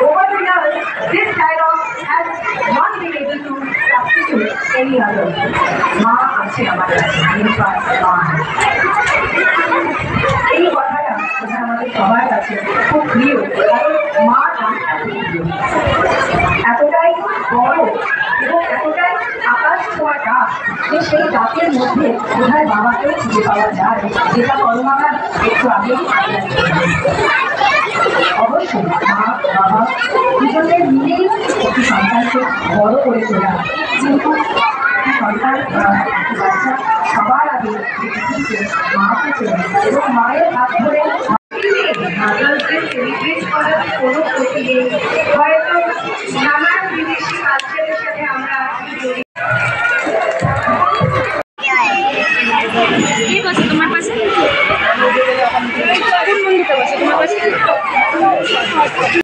Over the years, this dialogue has not been able to substitute any other. Ma ache amar kache, unified ma. এই কথাটা আমাদের সবার কাছে খুব প্রিয়, কারণ মা এতটাই বড় এবং এতটাই আকাশ ছোঁয়া ডাক যে সেই ডাকের মধ্যে বোধহয় বাবাকেও খুঁজে পাওয়া যায়, যেটা করোনার একটু আগেই অবশ্যই মা বাবা দুজনের মিলেই একটি সন্তানকে বড় করে তোলা, কিন্তু সন্তান বাচ্চা সবার আগে মাকে চেনে এবং মায়ের হাত ধরে সেলিব্রেট করার কোনো ক্ষতি নেই। হয়তো নানান বিদেশি কালচারের সাথে আমরা তোমার পাশে কোন বন্ধুটা বসে তোমার পাশে?